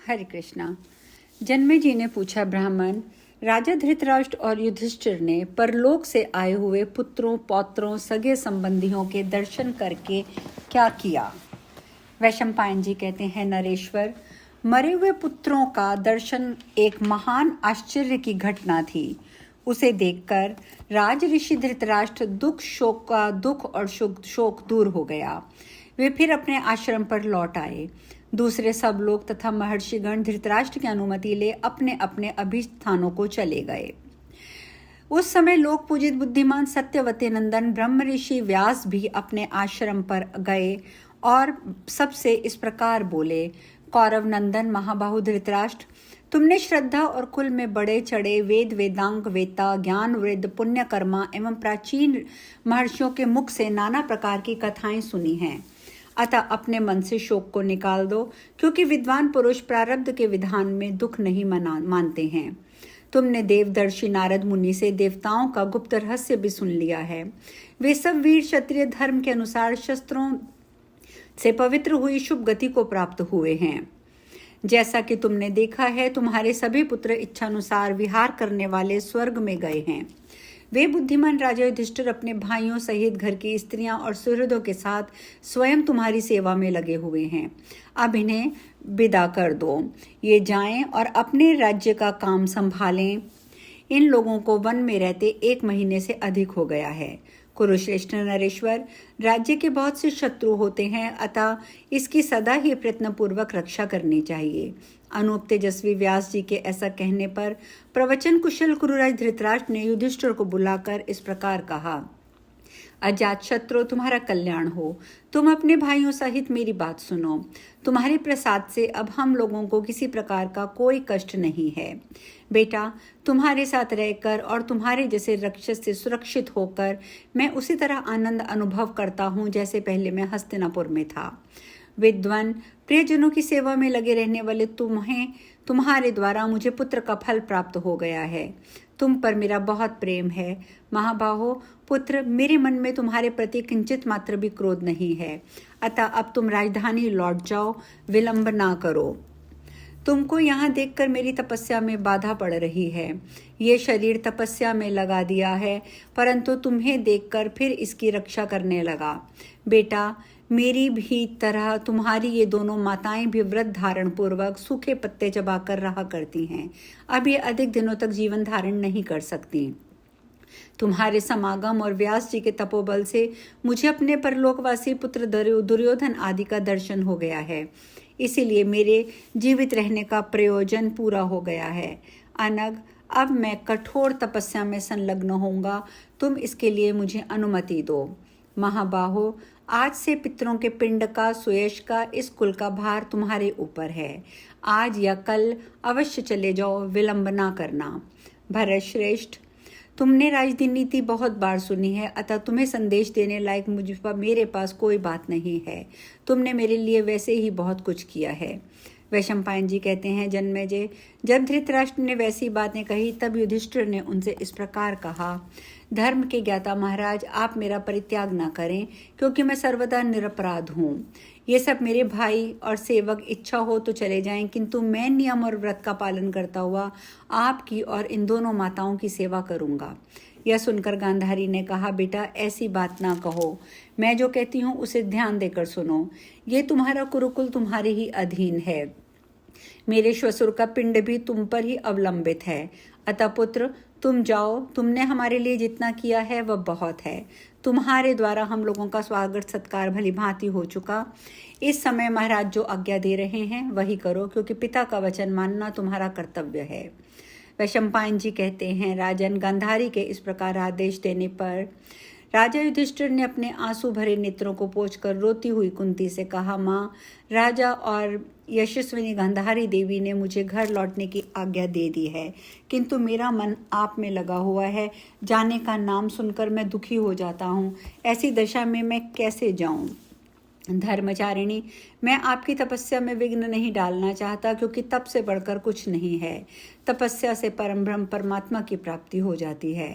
हरे कृष्णा। जन्मेजय ने पूछा, ब्राह्मण, राजा धृतराष्ट्र और युधिष्ठिर ने परलोक से आए हुए पुत्रों, पौत्रों, सगे संबंधियों के दर्शन करके क्या किया? वैशंपायन जी कहते हैं, नरेश्वर, मरे हुए पुत्रों का दर्शन एक महान आश्चर्य की घटना थी। उसे देखकर राज ऋषि धृतराष्ट्र दुख और शोक दूर हो गया। वे फिर अपने आश्रम पर लौट आए। दूसरे सब लोग तथा महर्षिगण धृतराष्ट्र की अनुमति ले अपने अपने अभिस्थानों को चले गए। उस समय लोक पूजित बुद्धिमान सत्यवती नंदन ब्रह्म ऋषि व्यास भी अपने आश्रम पर गए और सबसे इस प्रकार बोले, कौरव नंदन महाबाहु धृतराष्ट्र, तुमने श्रद्धा और कुल में बड़े चढ़े वेद वेदांग वेता ज्ञान वृद्ध पुण्य कर्मा एवं प्राचीन महर्षियों के मुख से नाना प्रकार की कथाएं सुनी हैं। अतः अपने मन से शोक को निकाल दो, क्योंकि विद्वान पुरुष प्रारब्ध के विधान में दुख नहीं मानते हैं। तुमने देवदर्शी नारद मुनि से देवताओं का गुप्त रहस्य भी सुन लिया है। वे सब वीर क्षत्रिय धर्म के अनुसार शस्त्रों से पवित्र हुई शुभ गति को प्राप्त हुए हैं। जैसा कि तुमने देखा है, तुम्हारे सभी पुत्र इच्छानुसार विहार करने वाले स्वर्ग में गए हैं। वे बुद्धिमान राजा युधिष्ठिर अपने भाइयों सहित घर की स्त्रियां और सुहृदों के साथ स्वयं तुम्हारी सेवा में लगे हुए हैं। अब इन्हें विदा कर दो, ये जाएं और अपने राज्य का काम संभालें। इन लोगों को वन में रहते 1 महीने से अधिक हो गया है। कुरुश्रेष्ठ नरेश्वर, राज्य के बहुत से शत्रु होते हैं, अतः इसकी सदा ही प्रयत्नपूर्वक रक्षा करनी चाहिए। अनूप तेजस्वी व्यास जी के ऐसा कहने पर प्रवचन कुशल कुरुराज धृतराष्ट्र ने युधिष्ठिर को बुलाकर इस प्रकार कहा, अजात शत्रु, तुम्हारा कल्याण हो। तुम अपने भाइयों सहित मेरी बात सुनो। तुम्हारे प्रसाद से अब हम लोगों को किसी प्रकार का कोई कष्ट नहीं है। बेटा, तुम्हारे साथ रहकर और तुम्हारे जैसे राक्षस से सुरक्षित होकर मैं उसी तरह आनंद अनुभव करता हूँ जैसे पहले मैं हस्तिनापुर में था। विद्वान प्रियजनों की सेवा में लगे रहने वाले तुम्हारे द्वारा मुझे पुत्र का फल प्राप्त हो गया है। तुम पर मेरा बहुत प्रेम है। महाबाहो पुत्र, मेरे मन में तुम्हारे प्रति किंचित मात्र भी क्रोध नहीं है। अतः अब तुम राजधानी लौट जाओ, विलंब ना करो। तुमको यहाँ देखकर मेरी तपस्या में बाधा पड़ रही है। ये शरीर तपस्या में लगा दिया है, परंतु तुम्हें देखकर फिर इसकी रक्षा करने लगा। बेटा, मेरी भी तरह तुम्हारी ये दोनों माताएं भी व्रत धारण पूर्वक सूखे पत्ते चबाकर रहा करती हैं। अब ये अधिक दिनों तक जीवन धारण नहीं कर सकती। तुम्हारे समागम और व्यास जी के तपोबल से मुझे अपने परलोकवासी पुत्र दुर्योधन आदि का दर्शन हो गया है। इसीलिए मेरे जीवित रहने का प्रयोजन पूरा हो गया है। अनग, अब मैं कठोर तपस्या में संलग्न होऊंगा। तुम इसके लिए मुझे अनुमति दो। महाबाहो, आज से पितरों के पिंड का, सुयश का, इस कुल का भार तुम्हारे ऊपर है। आज या कल अवश्य चले जाओ, विलंब ना करना। भरत श्रेष्ठ, तुमने राजनीति बहुत बार सुनी है, अतः तुम्हें संदेश देने लायक मेरे पास कोई बात नहीं है। तुमने मेरे लिए वैसे ही बहुत कुछ किया है। वैशंपायन जी कहते हैं, जन्मेजय, जब धृतराष्ट्र ने वैसी बातें कही तब युधिष्ठिर ने उनसे इस प्रकार कहा, धर्म के ज्ञाता महाराज, आप मेरा परित्याग न करें, क्योंकि मैं सर्वदा निरपराध हूँ। ये सब मेरे भाई और सेवक इच्छा हो तो चले जाएं, किंतु मैं नियम और व्रत का पालन करता हुआ आपकी और इन दोनों माताओं की सेवा करूँगा। यह सुनकर गांधारी ने कहा, बेटा, ऐसी बात ना कहो। मैं जो कहती हूँ उसे ध्यान देकर सुनो। ये तुम्हारा कुरुकुल तुम्हारे ही अधीन है। मेरे श्वशुर का पिंड भी तुम पर ही अवलंबित है। अतः पुत्र, तुम जाओ। तुमने हमारे लिए जितना किया है वह बहुत है। तुम्हारे द्वारा हम लोगों का स्वागत सत्कार भली भांति हो चुका। इस समय महाराज जो आज्ञा दे रहे हैं वही करो, क्योंकि पिता का वचन मानना तुम्हारा कर्तव्य है। वैशंपायन जी कहते हैं, राजन, गांधारी के इस प्रकार आदेश देने पर राजा युधिष्ठिर ने अपने आंसू भरे नेत्रों को पोंछकर रोती हुई कुंती से कहा, माँ, राजा और यशस्विनी गांधारी देवी ने मुझे घर लौटने की आज्ञा दे दी है, किंतु मेरा मन आप में लगा हुआ है। जाने का नाम सुनकर मैं दुखी हो जाता हूँ। ऐसी दशा में मैं कैसे जाऊँ? धर्मचारिणी, मैं आपकी तपस्या में विघ्न नहीं डालना चाहता, क्योंकि तप से बढ़कर कुछ नहीं है। तपस्या से परम ब्रह्म परमात्मा की प्राप्ति हो जाती है।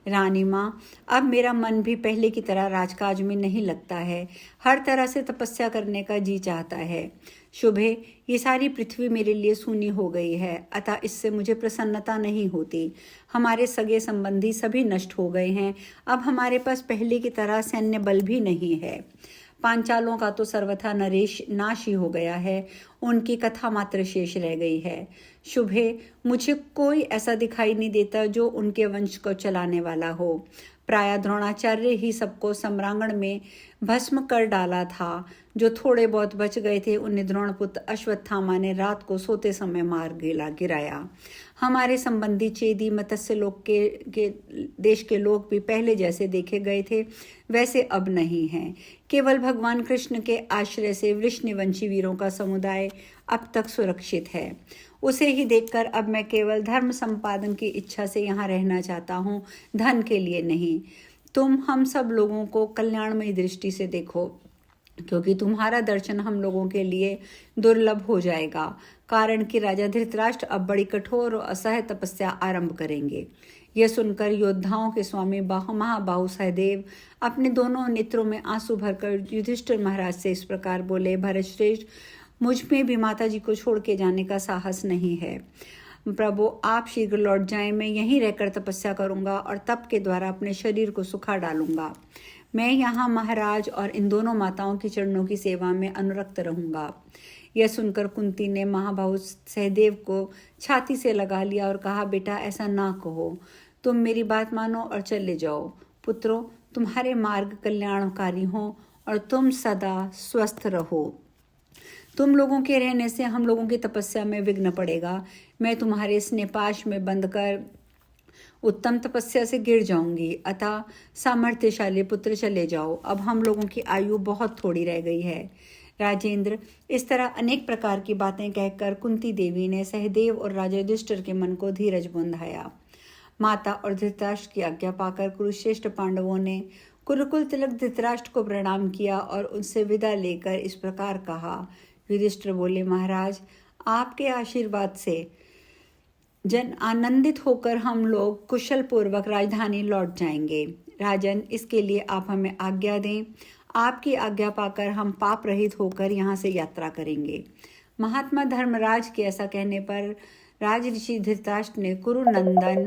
रानी माँ, अब मेरा मन भी पहले की तरह राजकाज में नहीं लगता है। हर तरह से तपस्या करने का जी चाहता है। शुभ है, ये सारी पृथ्वी मेरे लिए सूनी हो गई है, अतः इससे मुझे प्रसन्नता नहीं होती। हमारे सगे संबंधी सभी नष्ट हो गए हैं, अब हमारे पास पहले की तरह सैन्य बल भी नहीं है। पांचालों का तो सर्वथा नरेश नाश ही हो गया है, उनकी कथा मात्र शेष रह गई है। शुभ है, मुझे कोई ऐसा दिखाई नहीं देता जो उनके वंश को चलाने वाला हो। प्राय द्रोणाचार्य ही सबको सम्रांगण में भस्म कर डाला था। जो थोड़े बहुत बच गए थे उन्हें द्रोणपुत्र अश्वत्थामा ने रात को सोते समय मार गिराया। हमारे संबंधी चेदी मत्स्य लोक के देश के लोग भी पहले जैसे देखे गए थे वैसे अब नहीं हैं। केवल भगवान कृष्ण के आश्रय से वृषनिवंशी वीरों का समुदाय अब तक सुरक्षित है। उसे ही देखकर अब मैं केवल धर्म संपादन की इच्छा से यहाँ रहना चाहता हूँ, धन के लिए नहीं। तुम हम सब लोगों को कल्याणमयी दृष्टि से देखो, क्योंकि तुम्हारा दर्शन हम लोगों के लिए दुर्लभ हो जाएगा, कारण कि राजा धृतराष्ट्र अब बड़ी कठोर और असह्य तपस्या आरंभ करेंगे। यह सुनकर योद्धाओं के स्वामी महाबाहु सहदेव अपने दोनों नेत्रों में आंसू भरकर युधिष्ठिर महाराज से इस प्रकार बोले, भरतश्रेष्ठ, मुझ में भी माता जी को छोड़ के जाने का साहस नहीं है। प्रभु, आप शीघ्र लौट जाएं, मैं यहीं रहकर तपस्या करूंगा और तप के द्वारा अपने शरीर को सुखा डालूंगा। मैं यहाँ महाराज और इन दोनों माताओं की चरणों की सेवा में अनुरक्त रहूंगा। यह सुनकर कुंती ने महाबाहु सहदेव को छाती से लगा लिया और कहा, बेटा ऐसा ना कहो, तुम मेरी बात मानो और चले जाओ। पुत्रों, तुम्हारे मार्ग कल्याणकारी हो और तुम सदा स्वस्थ रहो। तुम लोगों के रहने से हम लोगों की तपस्या में विघ्न पड़ेगा। मैं तुम्हारे स्नेपाश में बंद कर उत्तम तपस्या से गिर जाऊंगी, अतः सामर्थ्यशाली पुत्र चले जाओ, अब हम लोगों की आयु बहुत थोड़ी रह गई है। राजेंद्र, इस तरह अनेक प्रकार की बातें कहकर कुंती देवी ने सहदेव और राजा युधिष्ठिर के मन को धीरज बंधाया। माता और धृतराष्ट्र की आज्ञा पाकर कुरुश्रेष्ठ पांडवों ने कुरुकुल तिलक धृतराष्ट्र को प्रणाम किया और उनसे विदा लेकर इस प्रकार कहा। युधिष्ठिर बोले, महाराज, आपके आशीर्वाद से जन आनंदित होकर हम लोग कुशल पूर्वक राजधानी लौट जाएंगे। राजन, इसके लिए आप हमें आज्ञा दें। आपकी आज्ञा पाकर हम पाप रहित होकर यहाँ से यात्रा करेंगे। महात्मा धर्मराज के ऐसा कहने पर राज ऋषि धृतराष्ट्र ने कुरुनंदन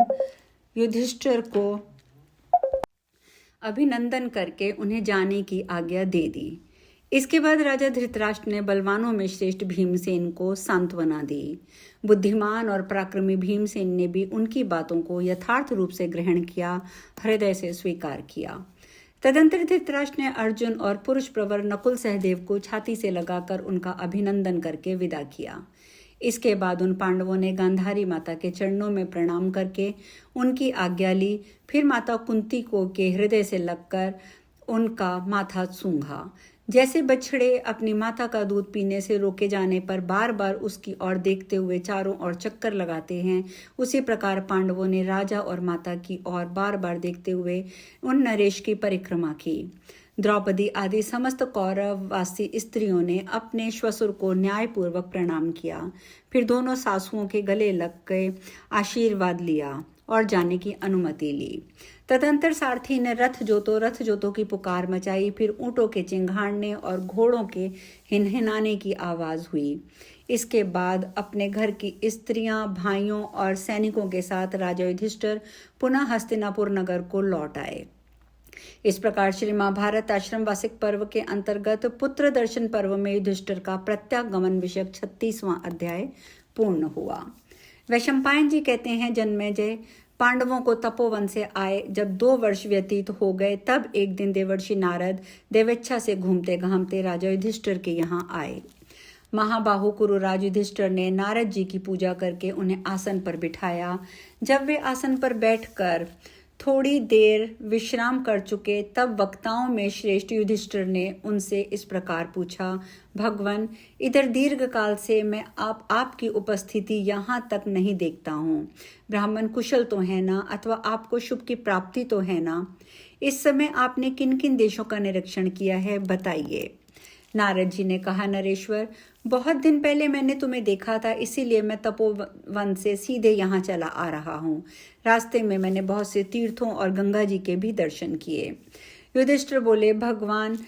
युधिष्ठिर को अभिनंदन करके उन्हें जाने की आज्ञा दे दी। इसके बाद राजा धृतराष्ट्र ने बलवानों में श्रेष्ठ भीमसेन को सांत्वना दी। बुद्धिमान और पराक्रमी भीमसेन ने भी उनकी बातों को यथार्थ रूप से ग्रहण किया, हृदय से स्वीकार किया। तदंतर धृतराष्ट्र ने अर्जुन और पुरुष प्रवर नकुल सहदेव को छाती से लगाकर उनका अभिनंदन करके विदा किया। इसके बाद उन पांडवों ने गांधारी माता के चरणों में प्रणाम करके उनकी आज्ञा ली। फिर माता कुंती को के हृदय से लगकर उनका माथा सूंघा। जैसे बछड़े अपनी माता का दूध पीने से रोके जाने पर बार बार उसकी ओर देखते हुए चारों ओर चक्कर लगाते हैं, उसी प्रकार पांडवों ने राजा और माता की ओर बार बार देखते हुए उन नरेश की परिक्रमा की। द्रौपदी आदि समस्त कौरववासी स्त्रियों ने अपने श्वशुर को न्यायपूर्वक प्रणाम किया। फिर दोनों सासुओं के गले लग के आशीर्वाद लिया और जाने की अनुमति ली। तदंतर सारथी ने रथ जोतो की पुकार मचाई। फिर ऊँटों के चिंघाड़ने और घोड़ों के हिनहिनाने की आवाज हुई। इसके बाद अपने घर की स्त्रियां, भाइयों और सैनिकों के साथ राजा युधिष्ठिर पुनः हस्तिनापुर नगर को लौट आए। इस प्रकार श्री महाभारत आश्रम वासिक पर्व के अंतर्गत पुत्र दर्शन पर्व में युधिष्ठिर का प्रत्यागमन विषयक 36वां अध्याय पूर्ण हुआ। वैशंपायन जी कहते हैं, जन्मेजय पांडवों को तपोवन से आए जब 2 वर्ष व्यतीत हो गए, तब एक दिन देवर्षि नारद देवेच्छा से घूमते घामते राजा युधिष्ठिर के यहाँ आए। महाबाहु कुरुराज युधिष्ठिर ने नारद जी की पूजा करके उन्हें आसन पर बिठाया। जब वे आसन पर बैठकर थोड़ी देर विश्राम कर चुके, तब वक्ताओं में श्रेष्ठ युधिष्ठिर ने उनसे इस प्रकार पूछा, भगवान, इधर दीर्घ काल से मैं आपकी उपस्थिति यहाँ तक नहीं देखता हूँ। ब्राह्मण कुशल तो है ना, अथवा आपको शुभ की प्राप्ति तो है ना? इस समय आपने किन किन देशों का निरीक्षण किया है, बताइए। नारद जी ने कहा, नरेश्वर, बहुत दिन पहले मैंने तुम्हें देखा था, इसीलिए मैं तपोवन से सीधे यहाँ चला आ रहा हूँ। रास्ते में मैंने बहुत से तीर्थों और गंगा जी के भी दर्शन किए। युधिष्ठिर बोले, भगवान,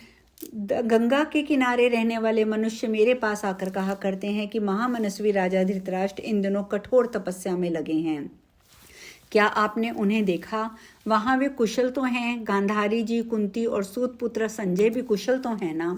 गंगा के किनारे रहने वाले मनुष्य मेरे पास आकर कहा करते हैं कि महामनस्वी राजा धृतराष्ट्र इन दिनों कठोर तपस्या में लगे हैं। क्या आपने उन्हें देखा? वहां वे कुशल तो हैं? गांधारी जी, कुंती और सूत पुत्र संजय भी कुशल तो हैं ना?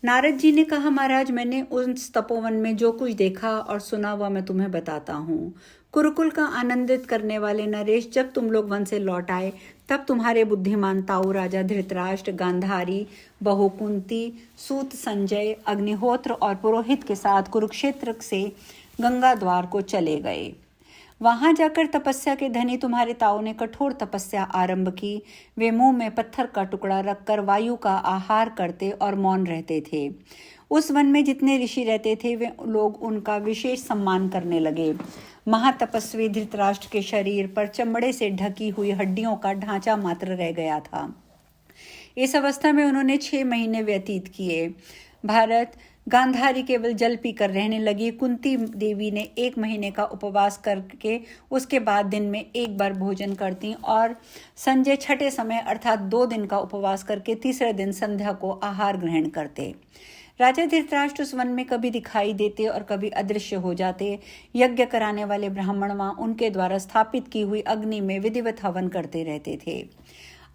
नारद जी ने कहा, महाराज, मैंने उस तपोवन में जो कुछ देखा और सुना वह मैं तुम्हें बताता हूँ। कुरुकुल का आनंदित करने वाले नरेश, जब तुम लोग वन से लौट आए तब तुम्हारे बुद्धिमान ताऊ राजा धृतराष्ट्र, गांधारी बहू कुंती, सूत संजय, अग्निहोत्र और पुरोहित के साथ कुरुक्षेत्र से गंगा द्वार को चले गए। वहां जाकर तपस्या के धनी तुम्हारे ताऊ ने कठोर तपस्या आरंभ की। वे मुंह में पत्थर का टुकड़ा रखकर वायु का आहार करते और मौन रहते थे। उस वन में जितने ऋषि रहते थे वे लोग उनका विशेष सम्मान करने लगे। महातपस्वी धृतराष्ट्र के शरीर पर चमड़े से ढकी हुई हड्डियों का ढांचा मात्र रह गया था। इस अवस्था में उन्होंने 6 महीने व्यतीत किए। भारत, गांधारी केवल जल पीकर रहने लगी। कुंती देवी ने 1 महीने का उपवास करके उसके बाद दिन में 1 बार भोजन करती और संजय छठे समय अर्थात 2 दिन का उपवास करके तीसरे दिन संध्या को आहार ग्रहण करते। राजा धृतराष्ट्र उस वन में कभी दिखाई देते और कभी अदृश्य हो जाते। यज्ञ कराने वाले ब्राह्मण वहां उनके द्वारा स्थापित की हुई अग्नि में विधिवत हवन करते रहते थे।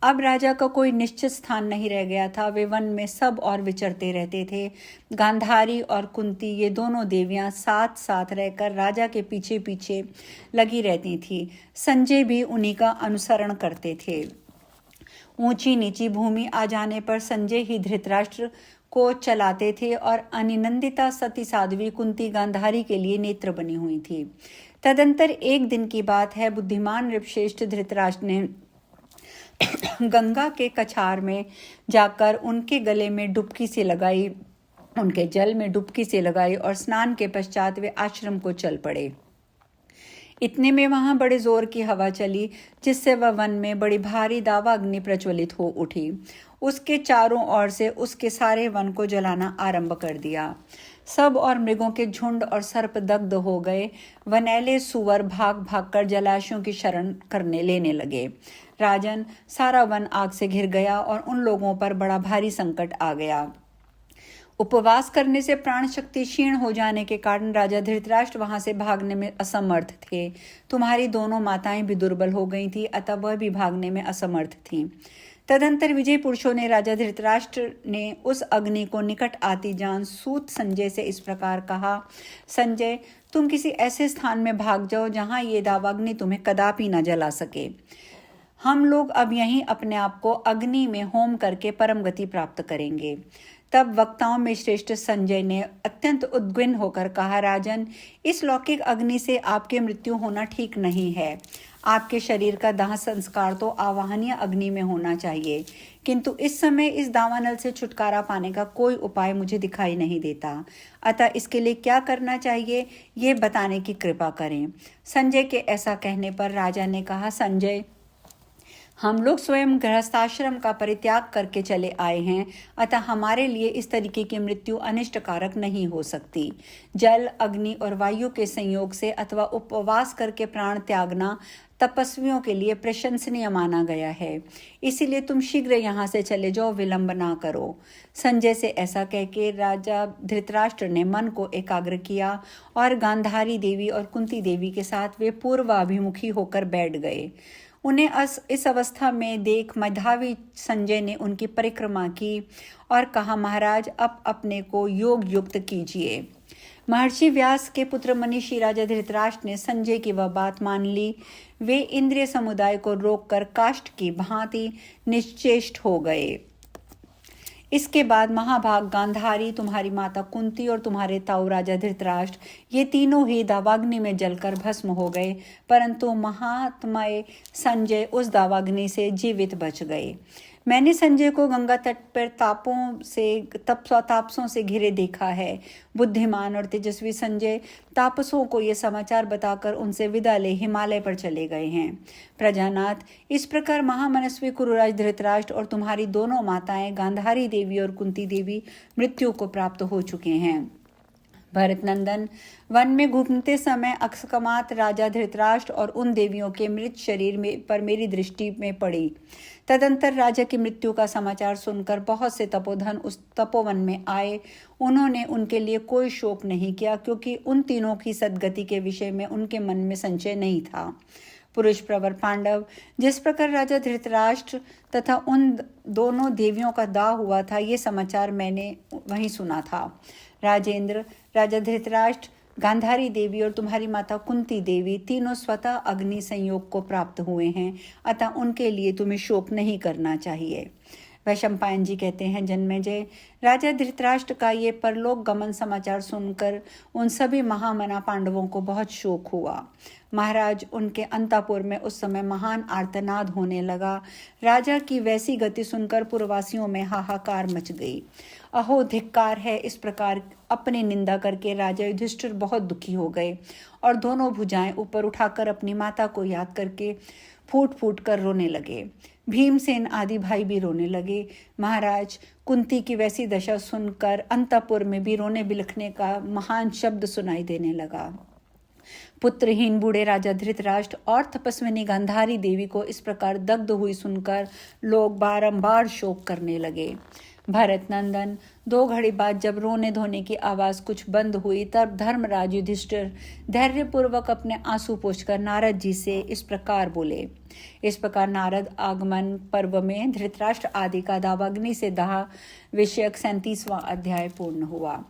अब राजा का कोई निश्चित स्थान नहीं रह गया था। वे वन में सब और विचरते रहते थे। गांधारी और कुंती, ये दोनों देवियां साथ साथ रहकर राजा के पीछे पीछे लगी रहती थी। संजय भी उन्हीं का अनुसरण करते थे। ऊंची नीची भूमि आ जाने पर संजय ही धृतराष्ट्र को चलाते थे और अनिनंदिता सती साध्वी कुंती गांधारी के लिए नेत्र बनी हुई थी। तदंतर एक दिन की बात है, बुद्धिमान नृपश्रेष्ठ धृतराष्ट्र ने गंगा के कछार में जाकर उनके गले में डुबकी से लगाई, उनके जल में डुबकी से लगाई और स्नान के पश्चात वे आश्रम को चल पड़े। इतने में वहां बड़े जोर की हवा चली, जिससे वह वन में बड़ी भारी दावा अग्नि प्रज्वलित हो उठी। उसके चारों ओर से उसके सारे वन को जलाना आरंभ कर दिया। सब और मृगों के झुंड और सर्प दग्ध हो गए। वनैले सुअर भाग भागकर जलाशयों की शरण करने लेने लगे। राजन, सारा वन आग से घिर गया और उन लोगों पर बड़ा भारी संकट आ गया। उपवास करने से प्राण शक्ति क्षीण हो जाने के कारण राजा धृतराष्ट्र वहां से भागने में असमर्थ थे। तुम्हारी दोनों माताएं भी दुर्बल हो गई थी, अतः वह भी भागने में असमर्थ थीं। तदंतर विजय पुरुषों ने राजा धृतराष्ट्र ने उस अग्नि को निकट आती जान सूत संजय से इस प्रकार कहा, संजय, तुम किसी ऐसे स्थान में भाग जाओ जहां ये दावाग्नि तुम्हें कदापि न जला सके। हम लोग अब यहीं अपने आप को अग्नि में होम करके परम गति प्राप्त करेंगे। तब वक्ताओं में श्रेष्ठ संजय ने अत्यंत उद्विग्न होकर कहा, राजन, इस लौकिक अग्नि से आपकी मृत्यु होना ठीक नहीं है। आपके शरीर का दाह संस्कार तो आवाहनीय अग्नि में होना चाहिए, किंतु इस समय इस दावानल से छुटकारा पाने का कोई उपाय मुझे दिखाई नहीं देता। अतः इसके लिए क्या करना चाहिए, ये बताने की कृपा करें। संजय के ऐसा कहने पर राजा ने कहा, संजय, हम लोग स्वयं गृहस्थाश्रम का परित्याग करके चले आए हैं, अतः हमारे लिए इस तरीके की मृत्यु अनिष्टकारक नहीं हो सकती। जल, अग्नि और वायु के संयोग से अथवा उपवास करके प्राण त्यागना तपस्वियों के लिए प्रशंसनीय माना गया है। इसीलिए तुम शीघ्र यहाँ से चले जाओ, विलंब ना करो। संजय से ऐसा कहके राजा धृतराष्ट्र ने मन को एकाग्र किया और गांधारी देवी और कुंती देवी के साथ वे पूर्वाभिमुखी होकर बैठ गए। उन्हें इस अवस्था में देख मेधावी संजय ने उनकी परिक्रमा की और कहा, महाराज, अब अपने को योग युक्त कीजिए। महर्षि व्यास के पुत्र मनीषी राजा धृतराष्ट्र ने संजय की वह बात मान ली। वे इंद्रिय समुदाय को रोककर काष्ठ की भांति निश्चेष्ट हो गए। इसके बाद महाभाग गांधारी, तुम्हारी माता कुंती और तुम्हारे ताऊ राजा धृतराष्ट्र, ये तीनों ही दावाग्नि में जलकर भस्म हो गए, परंतु महात्मय संजय उस दावाग्नि से जीवित बच गए। मैंने संजय को गंगा तट पर तापसों से घिरे देखा है। बुद्धिमान और तेजस्वी संजय तापसों को ये समाचार बताकर उनसे विदा ले हिमालय पर चले गए हैं। प्रजानाथ, इस प्रकार महामनस्वी कुरुराज धृतराष्ट्र और तुम्हारी दोनों माताएं गांधारी देवी और कुंती देवी मृत्यु को प्राप्त हो चुके हैं। भरत नंदन, वन में घूमते समय अकस्मात राजा धृतराष्ट्र और उन देवियों के मृत शरीर पर मेरी दृष्टि में पड़ी। तदंतर राजा की मृत्यु का समाचार सुनकर बहुत से तपोधन उस तपोवन में आए। उन्होंने उनके लिए कोई शोक नहीं किया, क्योंकि उन तीनों की सद्गति के विषय में उनके मन में संशय नहीं था। पुरुष प्रवर पांडव, जिस प्रकार राजा धृतराष्ट्र तथा उन दोनों देवियों का दाह हुआ था, ये समाचार मैंने वहीं सुना था। राजेंद्र, राजा धृतराष्ट्र, गांधारी देवी और तुम्हारी माता कुंती देवी तीनों स्वतः अग्नि संयोग को प्राप्त हुए हैं, अतः उनके लिए तुम्हें शोक नहीं करना चाहिए। वैशंपायन जी कहते हैं, जन्मेजय, राजा धृतराष्ट्र का ये परलोक गमन समाचार सुनकर उन सभी महामना पांडवों को बहुत शोक हुआ। महाराज, उनके अंतापुर में उस समय महान आर्तनाद होने लगा। राजा की वैसी गति सुनकर पुरवासियों में हाहाकार मच गई। अहो धिक्कार है, इस प्रकार अपनी निंदा करके राजा युधिष्ठिर बहुत दुखी हो गए और दोनों भुजाएं ऊपर उठाकर अपनी माता को याद करके फूट फूट कर रोने लगे। भीमसेन आदि भाई भी रोने लगे। महाराज, कुंती की वैसी दशा सुनकर अंतपुर में भी रोने बिलखने का महान शब्द सुनाई देने लगा। पुत्रहीन बूढ़े राजा धृतराष्ट्र और तपस्विनी गांधारी देवी को इस प्रकार दग्ध हुई सुनकर लोग बारंबार शोक करने लगे। भरत नंदन, 2 घड़ी बाद जब रोने धोने की आवाज कुछ बंद हुई, तब धर्मराज युधिष्ठिर धैर्यपूर्वक अपने आंसू पोंछकर नारद जी से इस प्रकार बोले। इस प्रकार नारद आगमन पर्व में धृतराष्ट्र आदि का दावाग्नि से दाह विषयक 37वां अध्याय पूर्ण हुआ।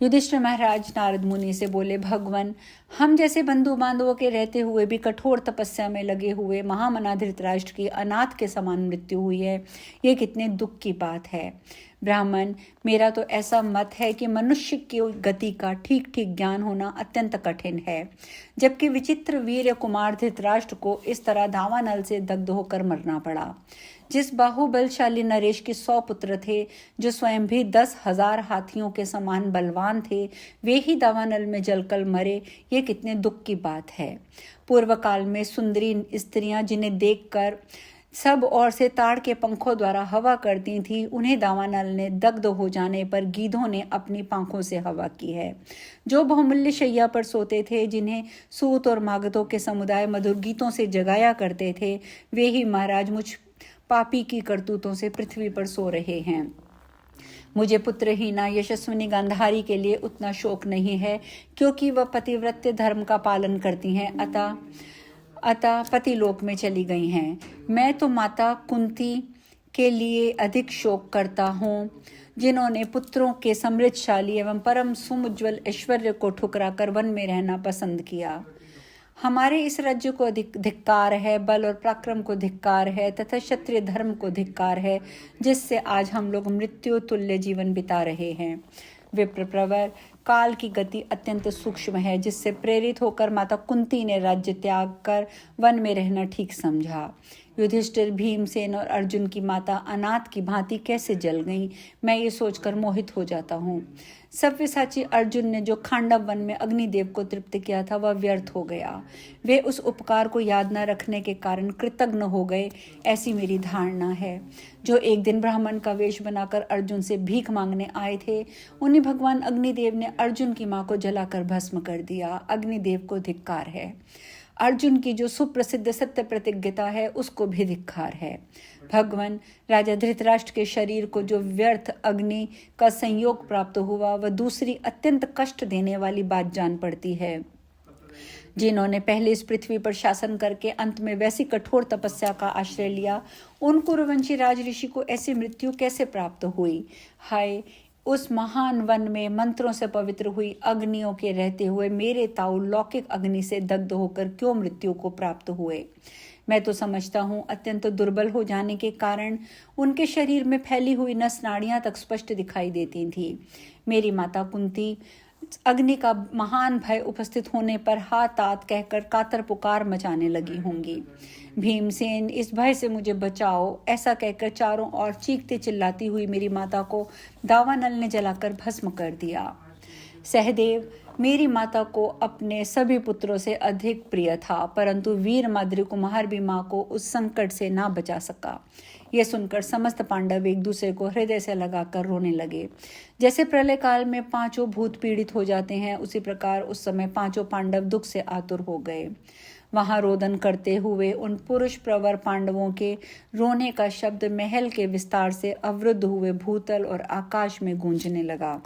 युधिष्ठिर महाराज नारद मुनि से बोले, भगवान, हम जैसे बंधु बांधवों के रहते हुए भी कठोर तपस्या में लगे हुए महामना धृतराष्ट्र की अनाथ के समान मृत्यु हुई है, ये कितने दुख की बात है। ब्राह्मण, मेरा तो ऐसा मत है कि मनुष्य की गति का ठीक ठीक ज्ञान होना अत्यंत कठिन है, जबकि विचित्र वीर कुमार धृतराष्ट्र को इस तरह दावानल से दग्ध होकर मरना पड़ा। जिस बाहुबलशाली नरेश के 100 पुत्र थे, जो स्वयं भी 10,000 हाथियों के समान बलवान थे, वे ही दावानल में जलकर मरे, ये कितने दुख की बात है। पूर्व काल में सुंदरी स्त्रियां जिन्हें देखकर सब ओर से ताड़ के पंखों द्वारा हवा करती थी, उन्हें दावानल ने दग्ध हो जाने पर गीधों ने अपनी पंखों से हवा की है। जो बहुमूल्य शैया पर सोते थे, जिन्हें सूत और मागधों के समुदाय मधुर गीतों से जगाया करते थे, वे ही महाराज मुझ पापी की करतूतों से पृथ्वी पर सो रहे हैं। मुझे पुत्रहीना यशस्विनी गांधारी के लिए उतना शोक नहीं है, क्योंकि वह पतिव्रत्य धर्म का पालन करती हैं, अतः पतिलोक में चली गई हैं। मैं तो माता कुंती के लिए अधिक शोक करता हूँ, जिन्होंने पुत्रों के समृद्धशाली एवं परम सुमुज्वल ऐश्वर्य को ठुकराकर वन में रहना पसंद किया। हमारे इस राज्य को धिक्कार है, बल और पराक्रम को धिक्कार है, तथा क्षत्रिय धर्म को धिक्कार है, जिससे आज हम लोग मृत्यु तुल्य जीवन बिता रहे हैं। विप्र प्रवर, काल की गति अत्यंत सूक्ष्म है, जिससे प्रेरित होकर माता कुंती ने राज्य त्याग कर वन में रहना ठीक समझा। युधिष्ठिर, भीमसेन और अर्जुन की माता अनाथ की भांति कैसे जल गईं, मैं ये सोचकर मोहित हो जाता हूँ। सव्यसाची अर्जुन ने जो खांडव वन में अग्निदेव को तृप्त किया था, वह व्यर्थ हो गया। वे उस उपकार को याद न रखने के कारण कृतज्ञ हो गए, ऐसी मेरी धारणा है। जो एक दिन ब्राह्मण का वेश बनाकर अर्जुन से भीख मांगने आए थे, उन्हीं भगवान अग्निदेव ने अर्जुन की मां को जलाकर भस्म कर दिया। अग्निदेव को धिक्कार है। अर्जुन की जो सुप्रसिद्ध सत्य प्रतिज्ञता है, उसको भी धिक्कार है। भगवान, राजा धृतराष्ट्र के शरीर को जो व्यर्थ अग्नि का संयोग प्राप्त हुआ, वह दूसरी अत्यंत कष्ट देने वाली बात जान पड़ती है। जिन्होंने पहले इस पृथ्वी पर शासन करके अंत में वैसी कठोर तपस्या का आश्रय लिया, उन कुरुवंशी राजऋषि को ऐसी मृत्यु कैसे प्राप्त हुई। हाय, उस महान वन में मंत्रों से पवित्र हुई अग्नियों के रहते हुए मेरे ताऊ लौकिक अग्नि से दग्ध होकर क्यों मृत्यु को प्राप्त हुए। मैं तो समझता हूँ अत्यंत दुर्बल हो जाने के कारण उनके शरीर में फैली हुई नस नाड़ियां तक स्पष्ट दिखाई देती थी। मेरी माता कुंती अग्नि का महान भय उपस्थित होने पर हाथ आत कहकर कातर पुकार मचाने लगी होंगी। भीमसेन, इस भय से मुझे बचाओ, ऐसा कहकर चारों ओर चीखते चिल्लाती हुई मेरी माता को दावानल ने जलाकर भस्म कर दिया। सहदेव, मेरी माता को अपने सभी पुत्रों से अधिक प्रिय था, परंतु वीर माद्री कुमार भी माँ को उस संकट से ना बचा सका। यह सुनकर समस्त पांडव एक दूसरे को हृदय से लगाकर रोने लगे। जैसे प्रलय काल में पांचों भूत पीड़ित हो जाते हैं, उसी प्रकार उस समय पांचों पांडव दुख से आतुर हो गए। वहां रोदन करते हुए उन पुरुष प्रवर पांडवों के रोने का शब्द महल के विस्तार से अवरुद्ध हुए भूतल और आकाश में गूंजने लगा।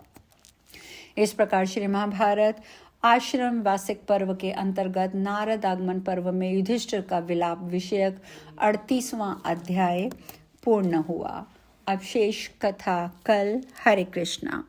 इस प्रकार श्री महाभारत आश्रम वासिक पर्व के अंतर्गत नारद आगमन पर्व में युधिष्ठिर का विलाप विषयक 38वां अध्याय पूर्ण हुआ। अब शेष कथा कल। हरे कृष्णा।